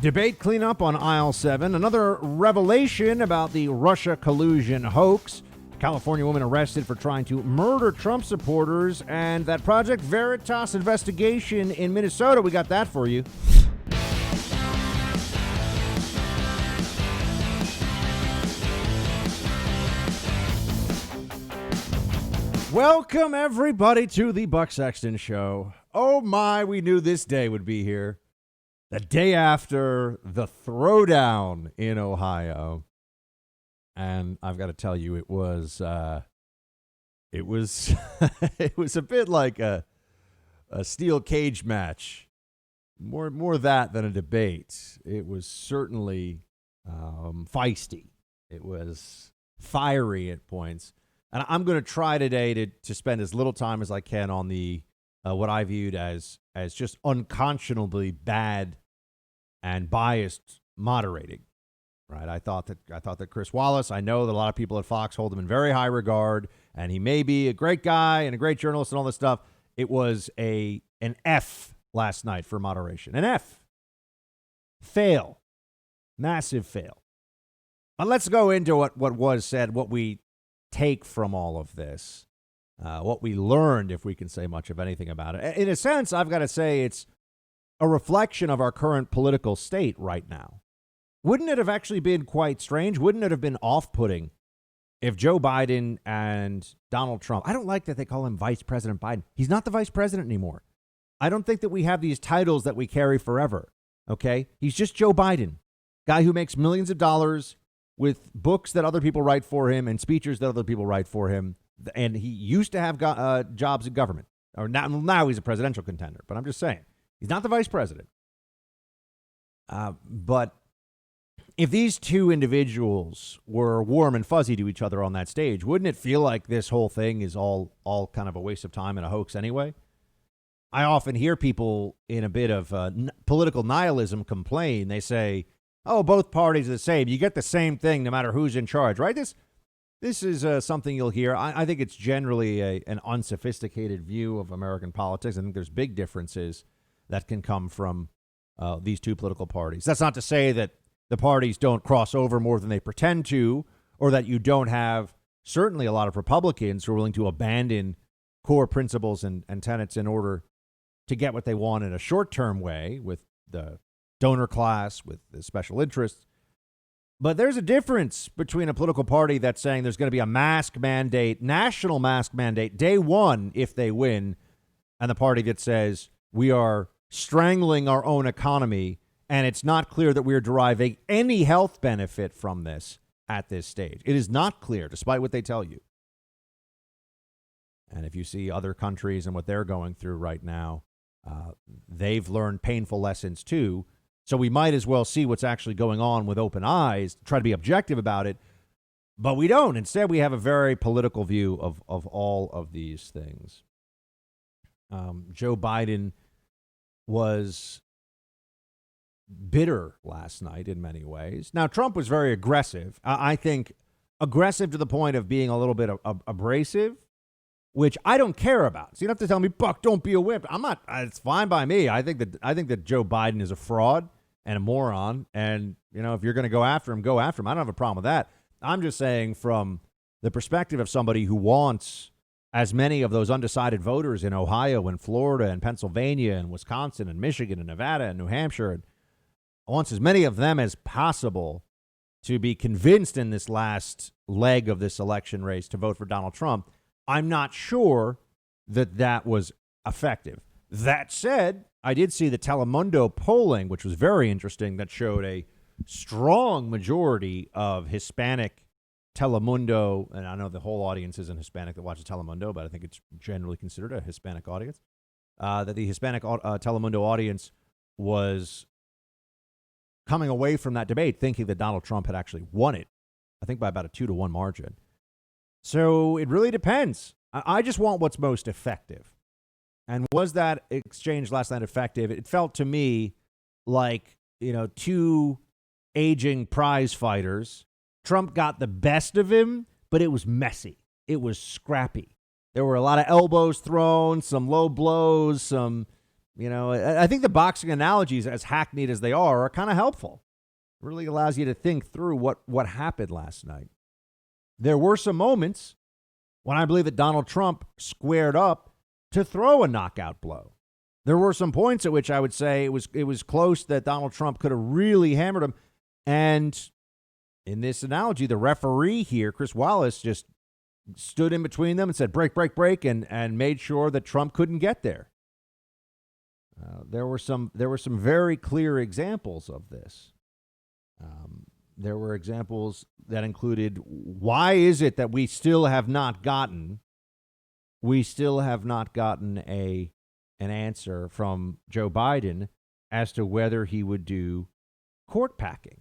Debate cleanup on aisle 7. Another revelation about the Russia collusion hoax. California woman arrested for trying to murder Trump supporters. And that Project Veritas investigation in Minnesota. We got that for you. Welcome, everybody, to the Buck Sexton Show. Oh, my, we knew this day would be here. The day after the throwdown in Ohio. And I've got to tell you, it was it was a bit like a steel cage match. More that than a debate. It was certainly feisty. It was fiery at points. And I'm going to try today to spend as little time as I can on the what I viewed as just unconscionably bad and biased moderating. Right? I thought that Chris Wallace, I know that a lot of people at Fox hold him in very high regard, and he may be a great guy and a great journalist and all this stuff. It was an F last night for moderation. An F. Fail. Massive fail. But let's go into what was said, what we take from all of this, what we learned, if we can say much of anything about it. In a sense, I've got to say it's a reflection of our current political state right now. Wouldn't it have actually been quite strange? Wouldn't it have been off-putting if Joe Biden and Donald Trump, I don't like that they call him Vice President Biden. He's not the vice president anymore. I don't think that we have these titles that we carry forever, okay? He's just Joe Biden, guy who makes millions of dollars with books that other people write for him and speeches that other people write for him. And he used to have jobs in government. Or now he's a presidential contender. But I'm just saying, he's not the vice president. But if these two individuals were warm and fuzzy to each other on that stage, wouldn't it feel like this whole thing is all kind of a waste of time and a hoax anyway? I often hear people in a bit of political nihilism complain. They say, oh, both parties are the same. You get the same thing no matter who's in charge, right? This is something you'll hear. I think it's generally an unsophisticated view of American politics. I think there's big differences that can come from these two political parties. That's not to say that the parties don't cross over more than they pretend to, or that you don't have certainly a lot of Republicans who are willing to abandon core principles and tenets in order to get what they want in a short-term way with the donor class, with the special interests. But there's a difference between a political party that's saying there's going to be a mask mandate, national mask mandate, day one if they win, and the party that says we are strangling our own economy and it's not clear that we are deriving any health benefit from this at this stage. It is not clear, despite what they tell you. And if you see other countries and what they're going through right now, they've learned painful lessons too. So we might as well see what's actually going on with open eyes, try to be objective about it. But we don't. Instead, we have a very political view of all of these things. Joe Biden was bitter last night in many ways. Now, Trump was very aggressive. I think aggressive to the point of being a little bit abrasive, which I don't care about. So you don't have to tell me, Buck, don't be a wimp. I'm not. It's fine by me. I think that Joe Biden is a fraud and a moron. And, you know, if you're going to go after him, go after him. I don't have a problem with that. I'm just saying from the perspective of somebody who wants as many of those undecided voters in Ohio and Florida and Pennsylvania and Wisconsin and Michigan and Nevada and New Hampshire, and wants as many of them as possible to be convinced in this last leg of this election race to vote for Donald Trump. I'm not sure that was effective. That said, I did see the Telemundo polling, which was very interesting, that showed a strong majority of Hispanic Telemundo, and I know the whole audience isn't Hispanic that watches Telemundo, but I think it's generally considered a Hispanic audience, that the Hispanic Telemundo audience was coming away from that debate thinking that Donald Trump had actually won it, I think by about a 2-1 margin. So it really depends. I just want what's most effective. And was that exchange last night effective? It felt to me like, two aging prize fighters. Trump got the best of him, but it was messy. It was scrappy. There were a lot of elbows thrown, some low blows, some I think the boxing analogies, as hackneyed as they are kind of helpful. It really allows you to think through what happened last night. There were some moments when I believe that Donald Trump squared up to throw a knockout blow. There were some points at which I would say it was close that Donald Trump could have really hammered him. And in this analogy, the referee here, Chris Wallace, just stood in between them and said, break, break, break, and made sure that Trump couldn't get there. There were some very clear examples of this. There were examples that included, why is it that we still have not gotten an answer from Joe Biden as to whether he would do court packing?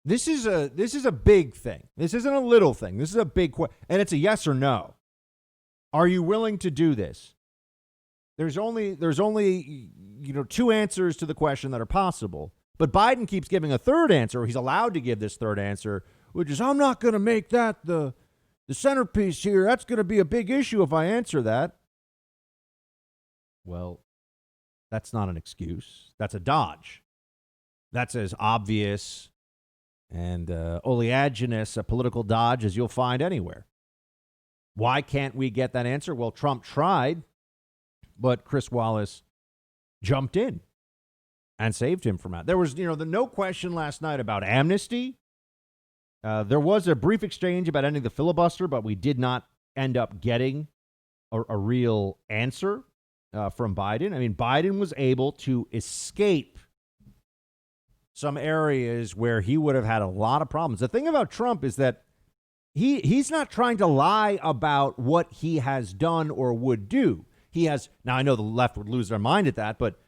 This is a big thing. This isn't a little thing. This is a big question, and it's a yes or no. Are you willing to do this? There's only two answers to the question that are possible. But Biden keeps giving a third answer. He's allowed to give this third answer, which is, I'm not going to make that the centerpiece here. That's going to be a big issue if I answer that. Well, that's not an excuse. That's a dodge. That's as obvious and oleaginous a political dodge as you'll find anywhere. Why can't we get that answer? Well, Trump tried, but Chris Wallace jumped in and saved him from that. There was, no question last night about amnesty. There was a brief exchange about ending the filibuster, but we did not end up getting a real answer from Biden. I mean, Biden was able to escape some areas where he would have had a lot of problems. The thing about Trump is that he's not trying to lie about what he has done or would do. Now I know the left would lose their mind at that, but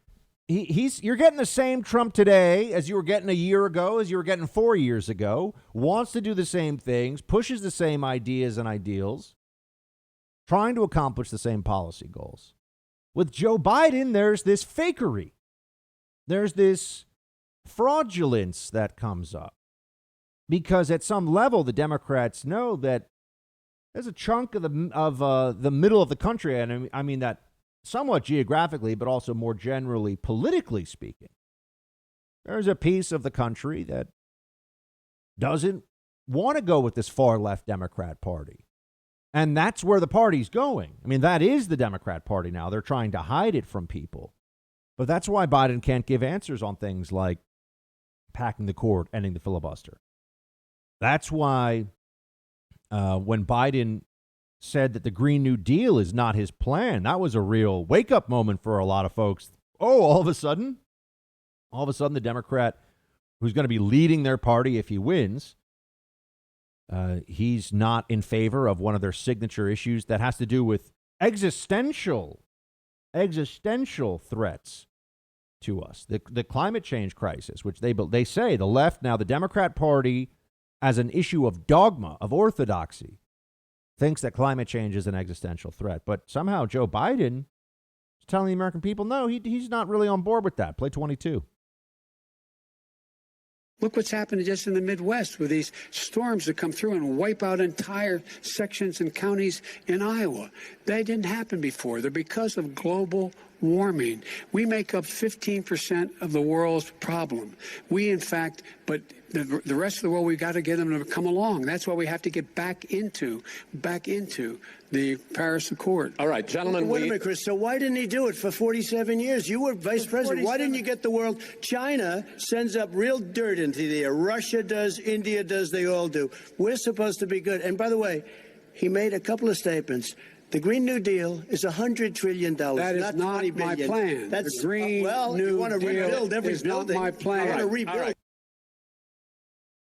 you're getting the same Trump today as you were getting a year ago, as you were getting 4 years ago, wants to do the same things, pushes the same ideas and ideals, trying to accomplish the same policy goals. With Joe Biden, there's this fakery. There's this fraudulence that comes up. Because at some level, the Democrats know that there's a chunk of the middle of the country, and I mean that somewhat geographically, but also more generally, politically speaking. There's a piece of the country that doesn't want to go with this far left Democrat Party. And that's where the party's going. I mean, that is the Democrat Party now. They're trying to hide it from people. But that's why Biden can't give answers on things like packing the court, ending the filibuster. That's why when Biden said that the Green New Deal is not his plan, that was a real wake-up moment for a lot of folks. Oh, all of a sudden, the Democrat who's going to be leading their party if he wins, he's not in favor of one of their signature issues that has to do with existential threats to us. The climate change crisis, which they say, the left, now the Democrat Party, as an issue of dogma, of orthodoxy, thinks that climate change is an existential threat. But somehow Joe Biden is telling the American people, no, he's not really on board with that. Play 22. Look what's happening just in the Midwest with these storms that come through and wipe out entire sections and counties in Iowa. That didn't happen before. They're because of global warming. We make up 15% of the world's problem. We, in fact, but the rest of the world, we've got to get them to come along. That's why we have to get back into the Paris Accord. All right, gentlemen. Wait a minute, Chris. So why didn't he do it for 47 years? You were vice president. Why didn't you get the world? China sends up real dirt into the air. Russia does. India does. They all do. We're supposed to be good. And by the way, he made a couple of statements. The Green New Deal is $100 trillion. That is not my plan. That's the Green New Deal is not my plan. I want to rebuild. Right.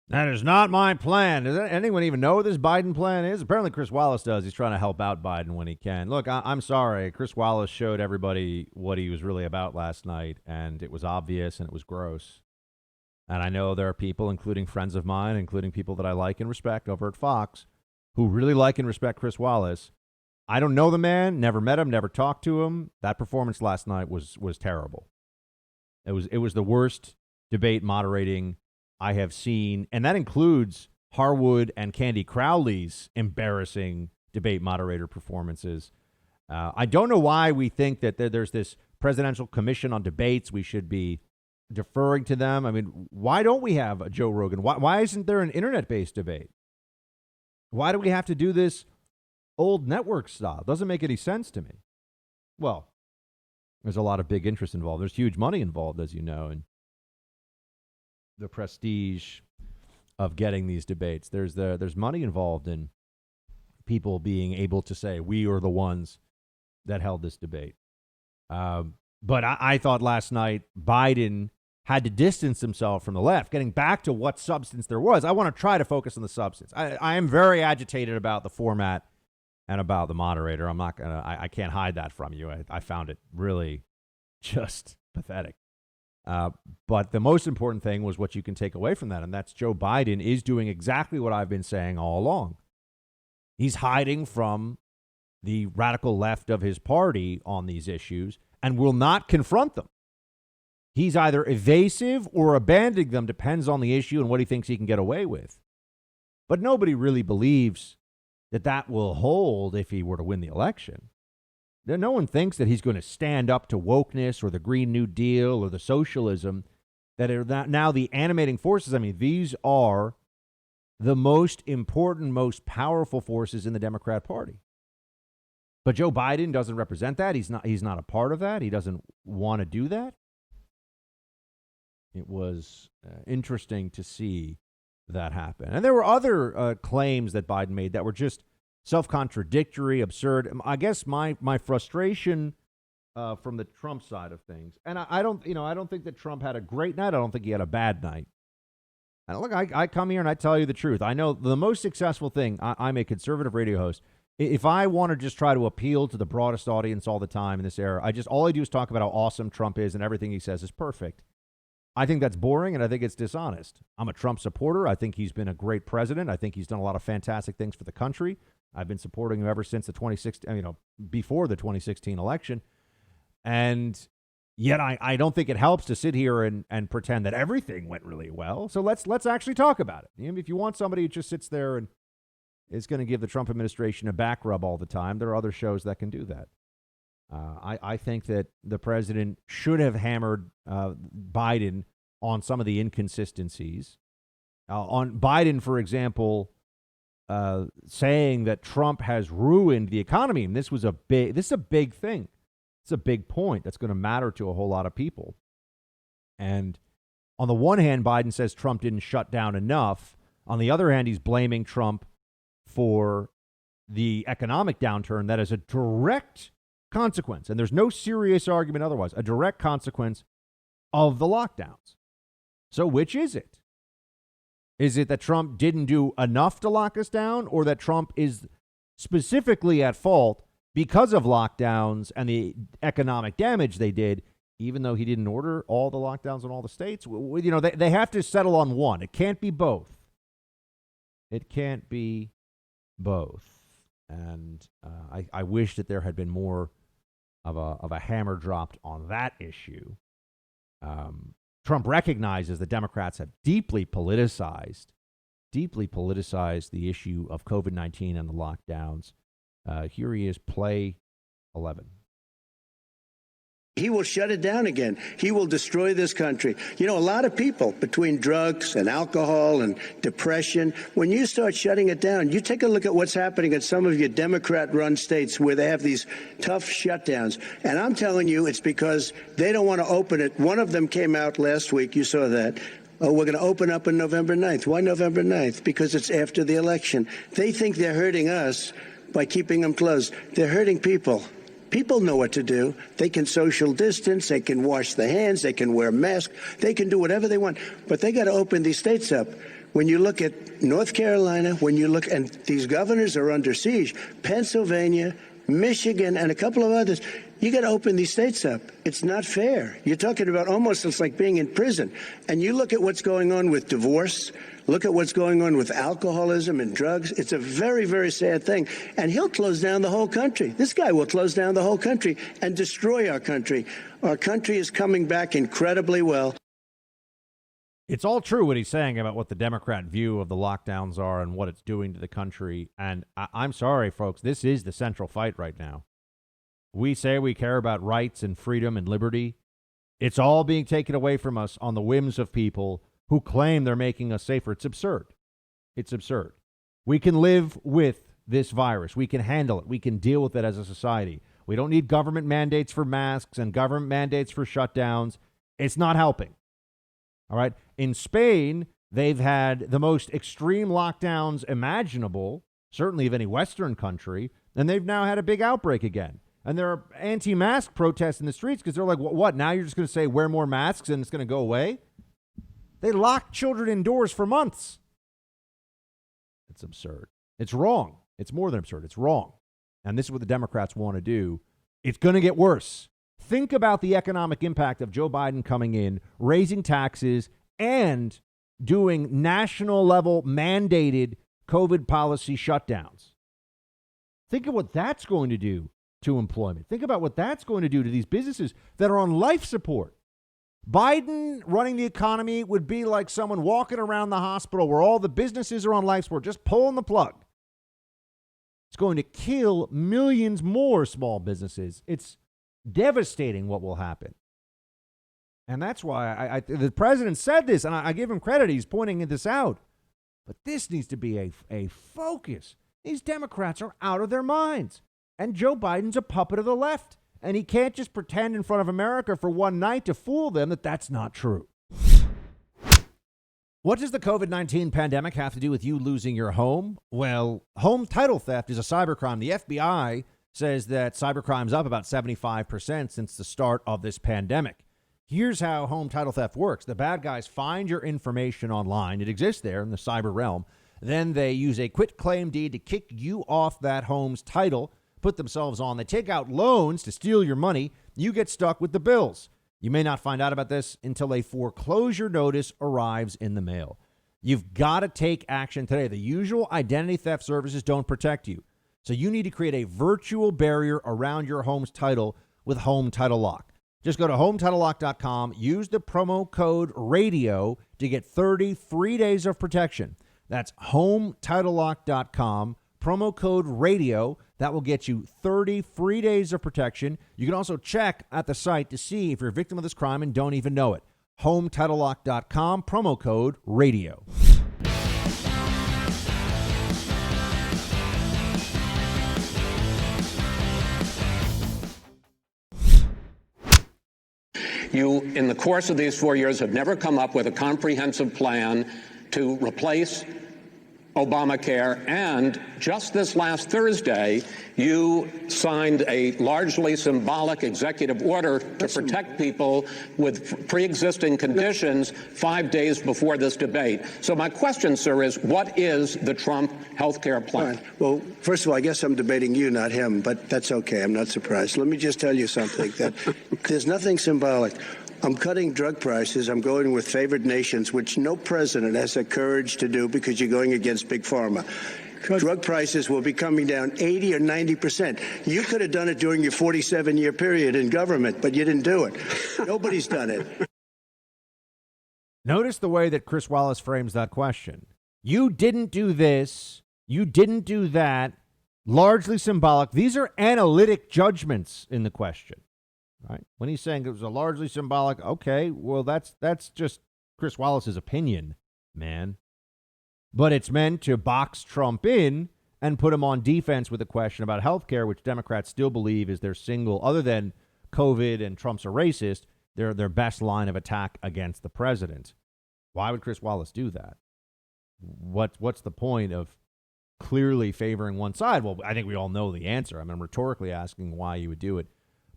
That is not my plan. Does anyone even know what this Biden plan is? Apparently Chris Wallace does. He's trying to help out Biden when he can. Look, I'm sorry. Chris Wallace showed everybody what he was really about last night, and it was obvious and it was gross. And I know there are people, including friends of mine, including people that I like and respect over at Fox, who really like and respect Chris Wallace. I don't know the man, never met him, never talked to him. That performance last night was terrible. It was the worst debate moderating I have seen, and that includes Harwood and Candy Crowley's embarrassing debate moderator performances. I don't know why we think that there's this presidential commission on debates. We should be deferring to them. I mean, why don't we have a Joe Rogan? Why isn't there an internet-based debate? Why do we have to do this old network style? Doesn't make any sense to me. Well, there's a lot of big interest involved. There's huge money involved, as you know, and the prestige of getting these debates. There's money involved in people being able to say, we are the ones that held this debate. But I thought last night Biden had to distance himself from the left, getting back to what substance there was. I want to try to focus on the substance. I am very agitated about the format and about the moderator. I can't hide that from you. I found it really just pathetic. But the most important thing was what you can take away from that, and that's Joe Biden is doing exactly what I've been saying all along. He's hiding from the radical left of his party on these issues and will not confront them. He's either evasive or abandoning them, depends on the issue and what he thinks he can get away with. But nobody really believes that that will hold if he were to win the election. No one thinks that he's going to stand up to wokeness or the Green New Deal or the socialism that are now the animating forces. I mean, these are the most important, most powerful forces in the Democrat Party. But Joe Biden doesn't represent that. He's not a part of that. He doesn't want to do that. It was interesting to see that happen. And there were other claims that Biden made that were just self-contradictory, absurd. I guess my frustration from the Trump side of things, and I don't think that Trump had a great night. I don't think he had a bad night. And look, I come here and I tell you the truth. I know the most successful thing. I'm a conservative radio host. If I want to just try to appeal to the broadest audience all the time in this era, all I do is talk about how awesome Trump is and everything he says is perfect. I think that's boring, and I think it's dishonest. I'm a Trump supporter. I think he's been a great president. I think he's done a lot of fantastic things for the country. I've been supporting him ever since before the 2016 election. And yet I don't think it helps to sit here and pretend that everything went really well. So let's actually talk about it. If you want somebody who just sits there and is going to give the Trump administration a back rub all the time, there are other shows that can do that. I think that the president should have hammered Biden on some of the inconsistencies. On Biden, for example, saying that Trump has ruined the economy, and this is a big thing. It's a big point that's going to matter to a whole lot of people. And on the one hand, Biden says Trump didn't shut down enough. On the other hand, he's blaming Trump for the economic downturn that is a direct consequence, and there's no serious argument otherwise, a direct consequence of the lockdowns. So which is it? Is it that Trump didn't do enough to lock us down, or that Trump is specifically at fault because of lockdowns and the economic damage they did, even though he didn't order all the lockdowns in all the states? They have to settle on one. It can't be both. It can't be both. And I wish that there had been more of a hammer dropped on that issue. Trump recognizes that Democrats have deeply politicized the issue of COVID-19 and the lockdowns. Here he is, play 11. He will shut it down again. He will destroy this country. A lot of people, between drugs and alcohol and depression, when you start shutting it down, you take a look at what's happening in some of your Democrat-run states where they have these tough shutdowns. And I'm telling you, it's because they don't want to open it. One of them came out last week. You saw that. Oh, we're going to open up on November 9th. Why November 9th? Because it's after the election. They think they're hurting us by keeping them closed. They're hurting people. People know what to do. They can social distance. They can wash their hands. They can wear masks. They can do whatever they want. But they got to open these states up. When you look at North Carolina, and these governors are under siege, Pennsylvania, Michigan, and a couple of others, you got to open these states up. It's not fair. You're talking about it's like being in prison. And you look at what's going on with divorce. Look at what's going on with alcoholism and drugs. It's a very, very sad thing. And he'll close down the whole country. This guy will close down the whole country and destroy our country. Our country is coming back incredibly well. It's all true what he's saying about what the Democrat view of the lockdowns are and what it's doing to the country. And I'm sorry, folks, this is the central fight right now. we say we care about rights and freedom and liberty, it's all being taken away from us on the whims of people who claim they're making us safer. It's absurd. It's absurd. We can live with this virus. We can handle it. We can deal with it as a society. We don't need government mandates for masks and government mandates for shutdowns. It's not helping. All right. In Spain, they've had the most extreme lockdowns imaginable, certainly of any Western country, and they've now had a big outbreak again. And there are anti-mask protests in the streets because they're like, what? Now you're just going to say wear more masks and it's going to go away? They locked children indoors for months. It's absurd. It's wrong. It's more than absurd. It's wrong. And this is what the Democrats want to do. It's going to get worse. Think about the economic impact of Joe Biden coming in, raising taxes, and doing national level mandated COVID policy shutdowns. Think of what that's going to do to employment. Think about what that's going to do to these businesses that are on life support. Biden running the economy would be like someone walking around the hospital where all the businesses are on life support, just pulling the plug. It's going to kill millions more small businesses. It's devastating what will happen. And that's why the president said this, and I give him credit. He's pointing this out. But this needs to be a focus. These Democrats are out of their minds. And Joe Biden's a puppet of the left. And he can't just pretend in front of America for one night to fool them that that's not true. What does the COVID-19 pandemic have to do with you losing your home? Well, home title theft is a cybercrime. The FBI says that cybercrime's up about 75% since the start of this pandemic. Here's how home title theft works. The bad guys find your information online. It exists there in the cyber realm. Then they use a quitclaim deed to kick you off that home's title, put themselves on. They take out loans to steal your money. You get stuck with the bills. You may not find out about this until a foreclosure notice arrives in the mail. You've got to take action today. The usual identity theft services don't protect you. So you need to create a virtual barrier around your home's title with Home Title Lock. Just go to HomeTitleLock.com, use the promo code RADIO to get 30 free days of protection. That's HomeTitleLock.com, promo code RADIO. That will get you 30 free days of protection. You can also check at the site to see if you're a victim of this crime and don't even know it. HomeTitleLock.com, promo code RADIO. You, in the course of these 4 years, have never come up with a comprehensive plan to replace Obamacare, and just this last Thursday, you signed a largely symbolic executive order to protect people with pre-existing conditions 5 days before this debate. So my question, sir, is what is the Trump health care plan? Well, first of all, I guess I'm debating you, not him, but that's okay. I'm not surprised. Let me just tell you something, that there's nothing symbolic. I'm cutting drug prices. I'm going with favored nations, which no president has the courage to do because you're going against Big Pharma. Drug prices will be coming down 80 or 90%. You could have done it during your 47-year period in government, but you didn't do it. Nobody's done it. Notice the way that Chris Wallace frames that question. You didn't do this. You didn't do that. Largely symbolic. These are analytic judgments in the question. Right? When he's saying it was a largely symbolic, okay, well, that's just Chris Wallace's opinion, man. But it's meant to box Trump in and put him on defense with a question about health care, which Democrats still believe is their single, other than COVID and Trump's a racist, their best line of attack against the president. Why would Chris Wallace do that? What's the point of clearly favoring one side? Well, I think we all know the answer. I'm rhetorically asking why you would do it.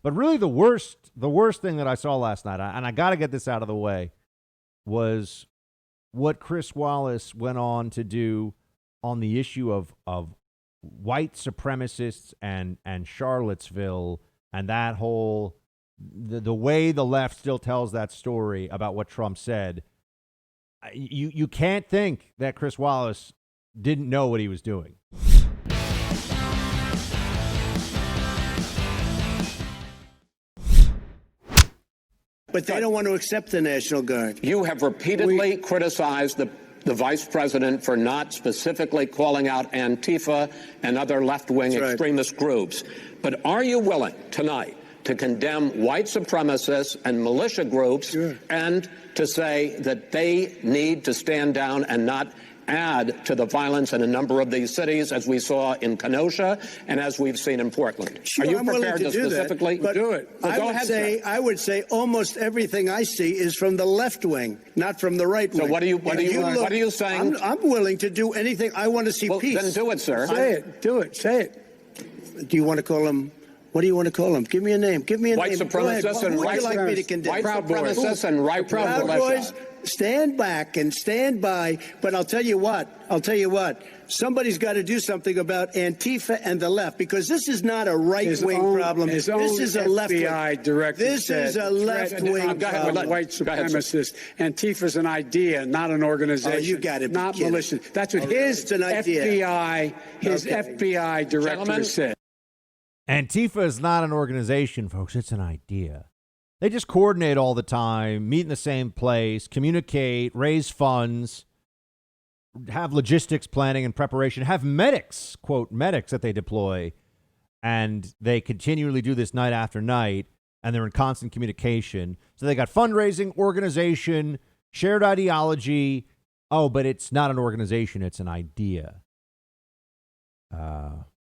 But really the worst thing that I saw last night, and I got to get this out of the way, was what Chris Wallace went on to do on the issue of white supremacists and Charlottesville and that whole, the way the left still tells that story about what Trump said. You can't think that Chris Wallace didn't know what he was doing. But they don't want to accept the National Guard. You have repeatedly criticized the the vice president for not specifically calling out Antifa and other left-wing extremist groups. But are you willing tonight to condemn white supremacists and militia groups and to say that they need to stand down and not add to the violence in a number of these cities, as we saw in Kenosha and as we've seen in Portland? Sure, are you I'm prepared willing to do specifically that, but do it? Well, I would say almost everything I see is from the left wing, not from the right wing. So what are you saying? I'm willing to do anything. I want to see peace. Then do it, sir. Say it. Do it. Say it. Do you want to call him? What do you want to call them? Give me a name. Give me a white name. Supremacists and white like me to condemn? White supremacists and right Proud Boys. Stand back and stand by. But I'll tell you what. Somebody's got to do something about Antifa and the left, because this is not a right-wing problem. This is a left-wing. This is a left-wing problem. White supremacists. Antifa's an idea, not an organization. Oh, you got it. Not militia. That's what his FBI director said. Antifa is not an organization, folks. It's an idea. They just coordinate all the time, meet in the same place, communicate, raise funds, have logistics planning and preparation, have medics, quote, medics that they deploy. And they continually do this night after night, and they're in constant communication. So they got fundraising, organization, shared ideology. Oh, but it's not an organization. It's an idea.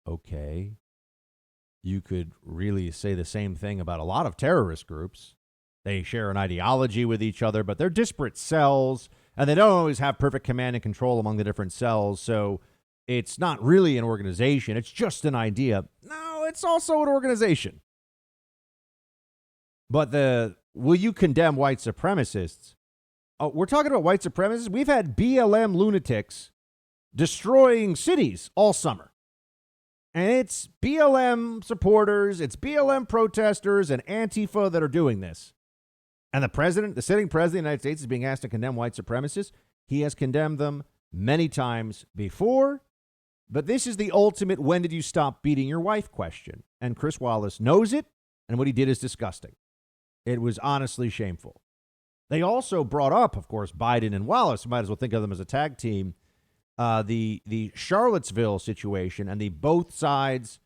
Okay. You could really say the same thing about a lot of terrorist groups. They share an ideology with each other, but they're disparate cells, and they don't always have perfect command and control among the different cells. So it's not really an organization. It's just an idea. No, it's also an organization. But will you condemn white supremacists? Oh, we're talking about white supremacists. We've had BLM lunatics destroying cities all summer. And it's BLM supporters, it's BLM protesters, and Antifa that are doing this. And the sitting president of the United States is being asked to condemn white supremacists. He has condemned them many times before. But this is the ultimate when did you stop beating your wife question. And Chris Wallace knows it, and what he did is disgusting. It was honestly shameful. They also brought up, of course, Biden and Wallace. You might as well think of them as a tag team. The Charlottesville situation and the both sides,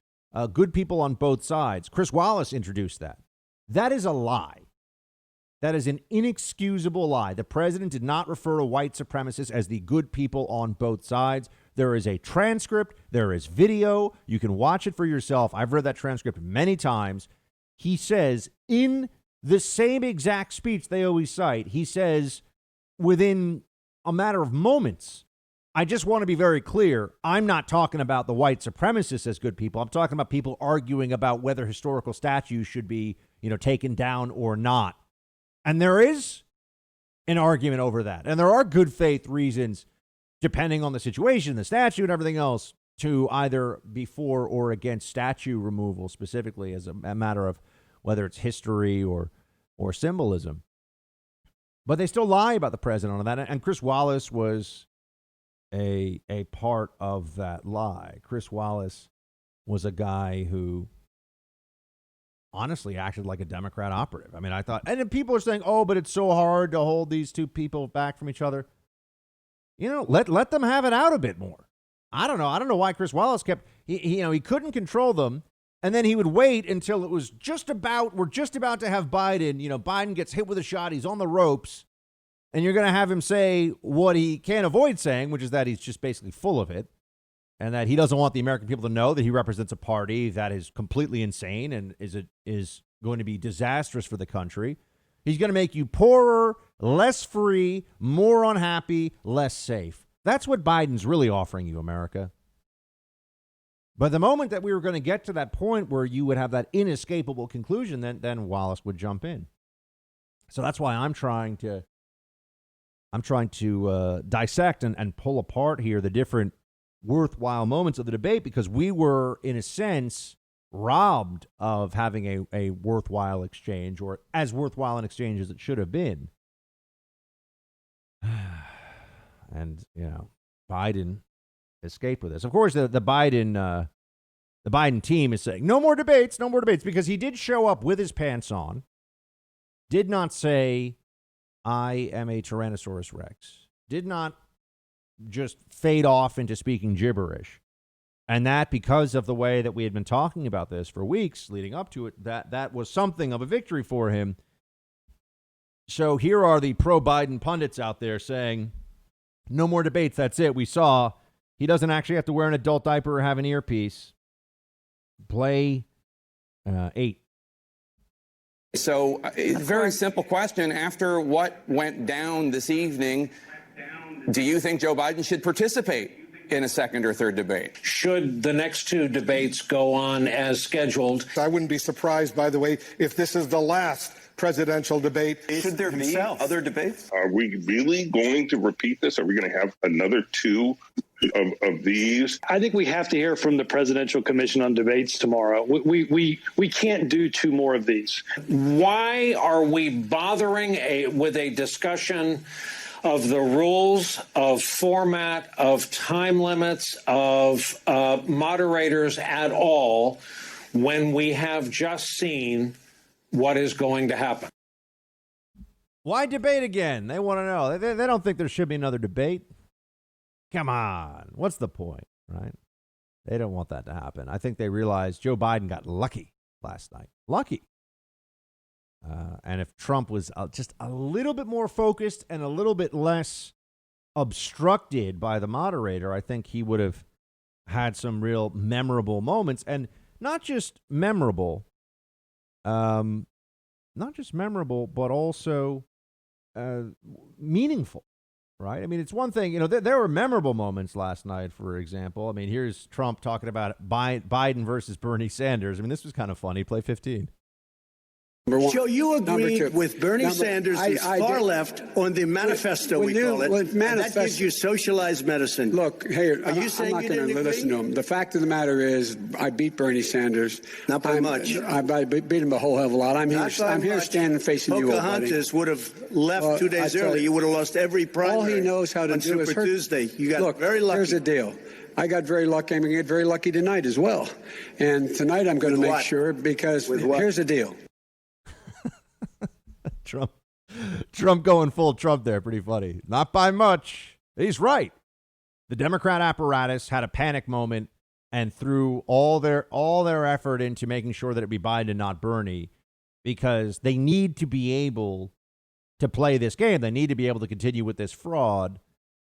good people on both sides. Chris Wallace introduced that. That is a lie. That is an inexcusable lie. The president did not refer to white supremacists as the good people on both sides. There is a transcript. There is video. You can watch it for yourself. I've read that transcript many times. He says in the same exact speech they always cite, he says within a matter of moments, I just want to be very clear. I'm not talking about the white supremacists as good people. I'm talking about people arguing about whether historical statues should be, taken down or not. And there is an argument over that. And there are good faith reasons, depending on the situation, the statute and everything else, to either be for or against statue removal, specifically as a matter of whether it's history or symbolism. But they still lie about the president on that. And Chris Wallace was a part of that lie. Chris Wallace was a guy who honestly acted like a Democrat operative. I mean, I thought, and then people are saying, oh, but it's so hard to hold these two people back from each other. Let them have it out a bit more. I don't know why Chris Wallace he couldn't control them. And then he would wait until it was we're just about to have Biden. Biden gets hit with a shot. He's on the ropes. And you're going to have him say what he can't avoid saying, which is that he's just basically full of it. And that he doesn't want the American people to know that he represents a party that is completely insane and is going to be disastrous for the country. He's going to make you poorer, less free, more unhappy, less safe. That's what Biden's really offering you, America. But the moment that we were going to get to that point where you would have that inescapable conclusion, then Wallace would jump in. So that's why I'm trying to dissect and pull apart here the different worthwhile moments of the debate, because we were, in a sense, robbed of having a worthwhile exchange, or as worthwhile an exchange as it should have been. And, Biden escaped with this. Of course, the Biden team is saying, no more debates, because he did show up with his pants on, did not say, I am a Tyrannosaurus Rex, did not just fade off into speaking gibberish. And that, because of the way that we had been talking about this for weeks leading up to it, that was something of a victory for him. So here are the pro-Biden pundits out there saying, no more debates, that's it. We saw he doesn't actually have to wear an adult diaper or have an earpiece. Play 8. So, very simple question. After what went down this evening, do you think Joe Biden should participate in a second or third debate? Should the next 2 debates go on as scheduled? I wouldn't be surprised, by the way, if this is the last presidential debate. Should there be other debates? Are we really going to repeat this? Are we going to have another 2 of these? I think we have to hear from the Presidential Commission on Debates tomorrow. We can't do 2 more of these. Why are we bothering with a discussion of the rules, of format, of time limits, of moderators at all when we have just seen what is going to happen? Why debate again? They want to know. They don't think there should be another debate. Come on. What's the point, right? They don't want that to happen. I think they realized Joe Biden got lucky last night. Lucky. And if Trump was just a little bit more focused and a little bit less obstructed by the moderator, I think he would have had some real memorable moments. And not just memorable, but also meaningful, right? I mean, it's one thing, there were memorable moments last night, for example. I mean, here's Trump talking about Biden versus Bernie Sanders. I mean, this was kind of funny. Play 15. Joe, you agreed with Bernie Sanders, who's far left, on the manifesto, we call it. And that gives you socialized medicine. Look, hey, are you saying I'm you not going to didn't listen agree? to him. The fact of the matter is, I beat Bernie Sanders. Not by much. I beat him a whole hell of a lot. I'm here standing facing you, Pocahontas would have left 2 days early. You would have lost every primary. All he knows how to do is Super Tuesday. You got Look, very lucky. here's the deal. I got very lucky. I'm going to get very lucky tonight as well. And tonight I'm going to make sure, because here's the deal. Trump going full Trump there. Pretty funny. Not by much. He's right. The Democrat apparatus had a panic moment and threw all their effort into making sure that it be Biden and not Bernie, because they need to be able to play this game. They need to be able to continue with this fraud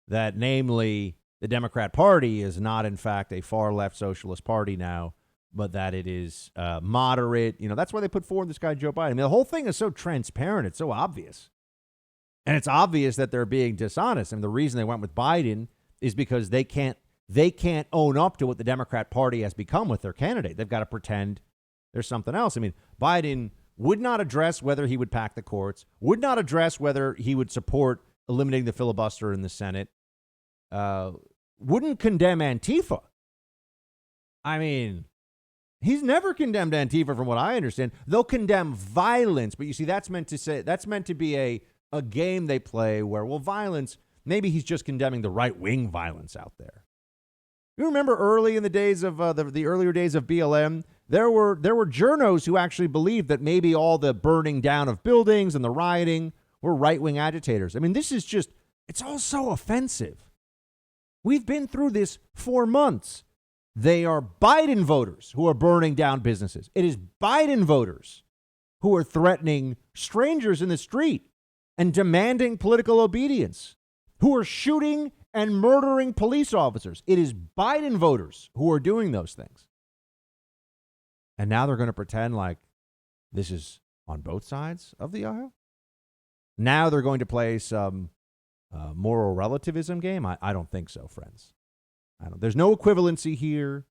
that, namely, the Democrat Party is not, in fact, a far left socialist party now, but that it is moderate. That's why they put forward this guy, Joe Biden. I mean, the whole thing is so transparent. It's so obvious. And it's obvious that they're being dishonest. And the reason they went with Biden is because they can't own up to what the Democrat Party has become with their candidate. They've got to pretend there's something else. I mean, Biden would not address whether he would pack the courts, would not address whether he would support eliminating the filibuster in the Senate, wouldn't condemn Antifa. I mean, he's never condemned Antifa from what I understand. They'll condemn violence, but you see, that's meant to be a game they play where, well, violence, maybe he's just condemning the right-wing violence out there. You remember early in the days of the earlier days of BLM, there were journos who actually believed that maybe all the burning down of buildings and the rioting were right-wing agitators. I mean, this is just, it's all so offensive. We've been through this for months. They are Biden voters who are burning down businesses. It is Biden voters who are threatening strangers in the street and demanding political obedience, who are shooting and murdering police officers. It is Biden voters who are doing those things. And now they're going to pretend like this is on both sides of the aisle. Now they're going to play some moral relativism game. I don't think so, friends. There's no equivalency here.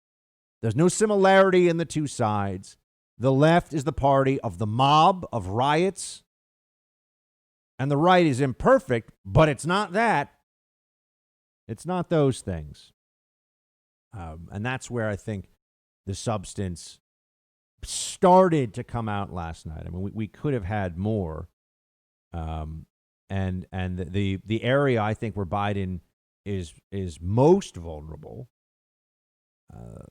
There's no similarity in the two sides. The left is the party of the mob, of riots. And the right is imperfect, but it's not that. It's not those things. And that's where I think the substance started to come out last night. I mean, we could have had more. And the area I think where Biden is most vulnerable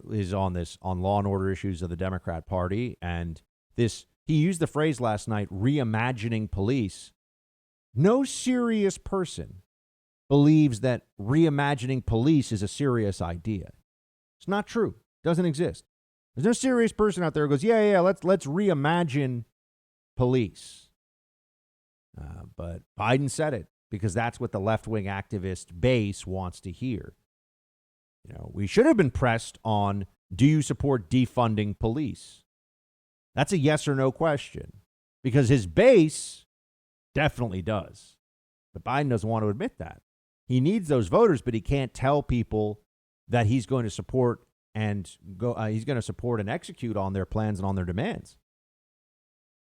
is on law and order issues of the Democrat Party. And he used the phrase last night, reimagining police. No serious person believes that reimagining police is a serious idea. It's not true. It doesn't exist. There's no serious person out there who goes, yeah, let's reimagine police. But Biden said it because that's what the left-wing activist base wants to hear. You know, we should have been pressed on, do you support defunding police? That's a yes or no question because his base definitely does. But Biden doesn't want to admit that. He needs those voters, but he can't tell people that he's going to support he's going to support and execute on their plans and on their demands.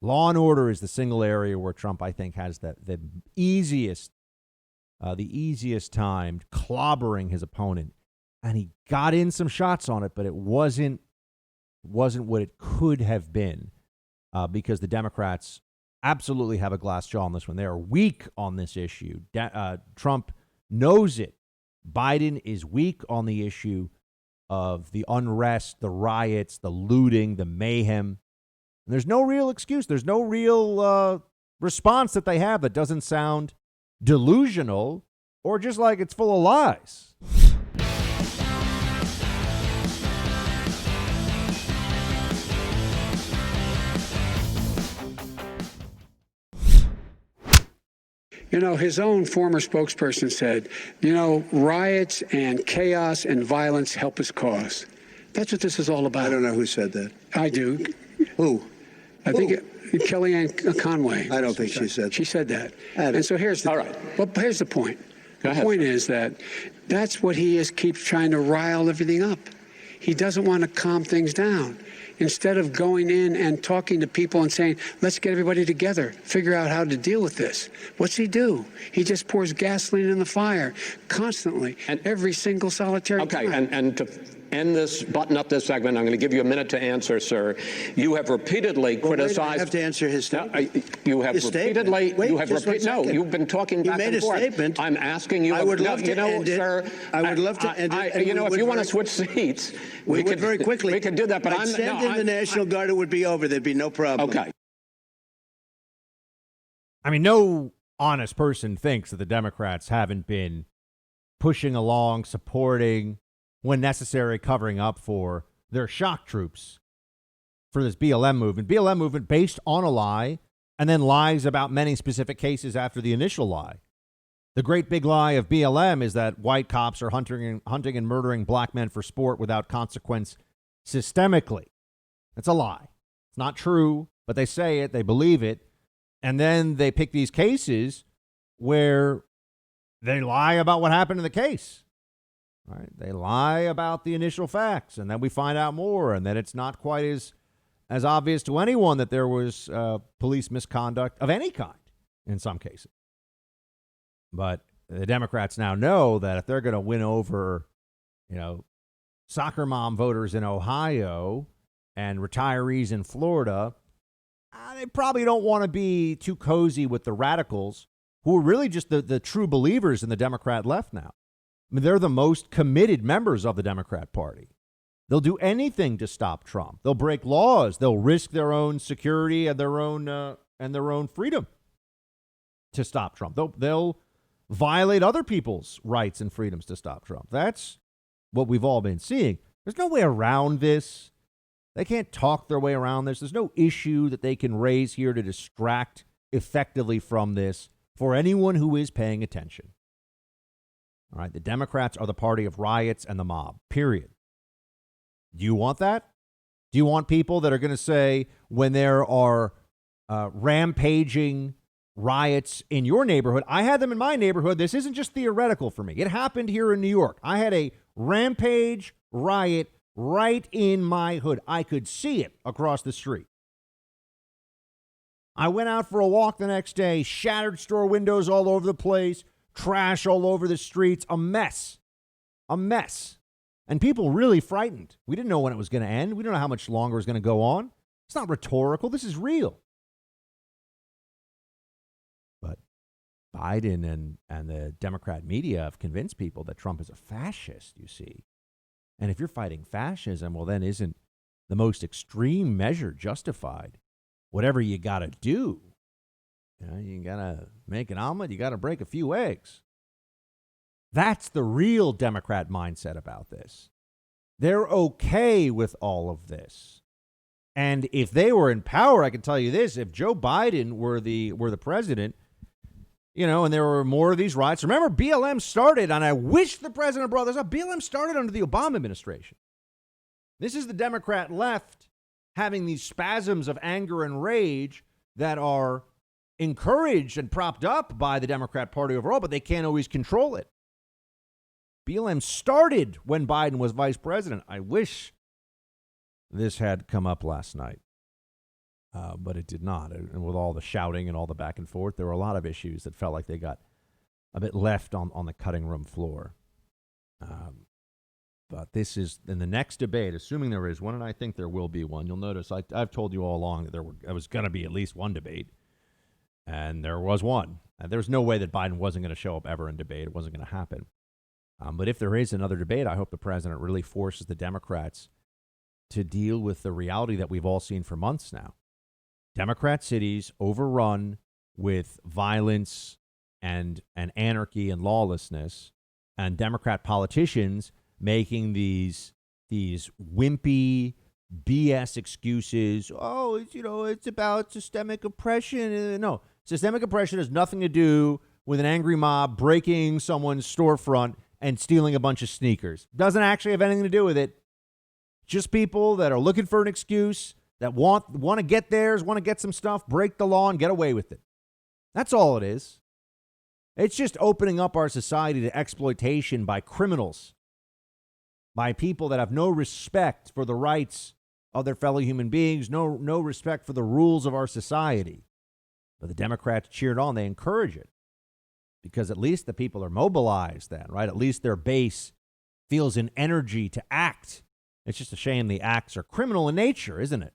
Law and order is the single area where Trump, I think, has the easiest time clobbering his opponent. And he got in some shots on it, but it wasn't what it could have been because the Democrats absolutely have a glass jaw on this one. They are weak on this issue. Trump knows it. Biden is weak on the issue of the unrest, the riots, the looting, the mayhem. And there's no real excuse. There's no real response that they have that doesn't sound delusional or just like it's full of lies. You know, his own former spokesperson said, you know, riots and chaos and violence help his cause. That's what this is all about. I don't know who said that. I do. Who? I think Kellyanne Conway. I don't think she said that. She said that. And so here's the here's the point. The point is that's what he keeps trying to rile everything up. He doesn't want to calm things down. Instead of going in and talking to people and saying, let's get everybody together, figure out how to deal with this. What's he do? He just pours gasoline in the fire constantly and every single solitary time. Okay, and to end this, button up this segment, I'm going to give you a minute to answer, sir. You have repeatedly criticized. I have to answer his statement. You have repeatedly. Wait, you have no, you've been talking back and forth. You made a statement. I'm asking you. I would love to end it. Sir, I would love to end it. You know, if you want to switch seats, we could very quickly. We could do that. But I'd send in the National Guard. It would be over. There'd be no problem. Okay. I mean, no honest person thinks that the Democrats haven't been pushing along, supporting, when necessary, covering up for their shock troops for this BLM movement. BLM movement based on a lie and then lies about many specific cases after the initial lie. The great big lie of BLM is that white cops are hunting and murdering black men for sport without consequence systemically. It's a lie. It's not true, but they say it, they believe it, and then they pick these cases where they lie about what happened in the case. Right? They lie about the initial facts, and then we find out more, and then it's not quite as obvious to anyone that there was police misconduct of any kind in some cases. But the Democrats now know that if they're going to win over, soccer mom voters in Ohio and retirees in Florida, they probably don't want to be too cozy with the radicals who are really just the true believers in the Democrat left now. I mean, they're the most committed members of the Democrat Party. They'll do anything to stop Trump. They'll break laws. They'll risk their own security and their own freedom to stop Trump. They'll violate other people's rights and freedoms to stop Trump. That's what we've all been seeing. There's no way around this. They can't talk their way around this. There's no issue that they can raise here to distract effectively from this for anyone who is paying attention. All right, the Democrats are the party of riots and the mob, period. Do you want that? Do you want people that are going to say when there are rampaging riots in your neighborhood? I had them in my neighborhood. This isn't just theoretical for me. It happened here in New York. I had a rampage riot right in my hood. I could see it across the street. I went out for a walk the next day, shattered store windows all over the place, trash all over the streets, a mess. And people really frightened. We didn't know when it was going to end. We don't know how much longer it was going to go on. It's not rhetorical. This is real. But Biden and the Democrat media have convinced people that Trump is a fascist, you see. And if you're fighting fascism, well, then isn't the most extreme measure justified? Whatever you got to do. You got to make an omelet. You got to break a few eggs. That's the real Democrat mindset about this. They're okay with all of this. And if they were in power, I can tell you this, if Joe Biden were the president, and there were more of these riots. Remember, BLM started, and I wish the president brought this up, BLM started under the Obama administration. This is the Democrat left having these spasms of anger and rage that are encouraged and propped up by the Democrat Party overall, but they can't always control it. BLM started when Biden was vice president. I wish this had come up last night, but it did not. And with all the shouting and all the back and forth, there were a lot of issues that felt like they got a bit left on the cutting room floor. But this is in the next debate, assuming there is one, and I think there will be one. You'll notice I've told you all along that there was going to be at least one debate, and there was one. And there was no way that Biden wasn't going to show up ever in debate. It wasn't going to happen. But if there is another debate, I hope the president really forces the Democrats to deal with the reality that we've all seen for months now. Democrat cities overrun with violence and anarchy and lawlessness, and Democrat politicians making these wimpy BS excuses. Oh, it's about systemic oppression. No, systemic oppression has nothing to do with an angry mob breaking someone's storefront and stealing a bunch of sneakers. Doesn't actually have anything to do with it. Just people that are looking for an excuse, that want to get theirs, want to get some stuff, break the law, and get away with it. That's all it is. It's just opening up our society to exploitation by criminals, by people that have no respect for the rights of their fellow human beings, no respect for the rules of our society. But the Democrats cheered on. They encourage it because at least the people are mobilized then, right? At least their base feels an energy to act. It's just a shame the acts are criminal in nature, isn't it?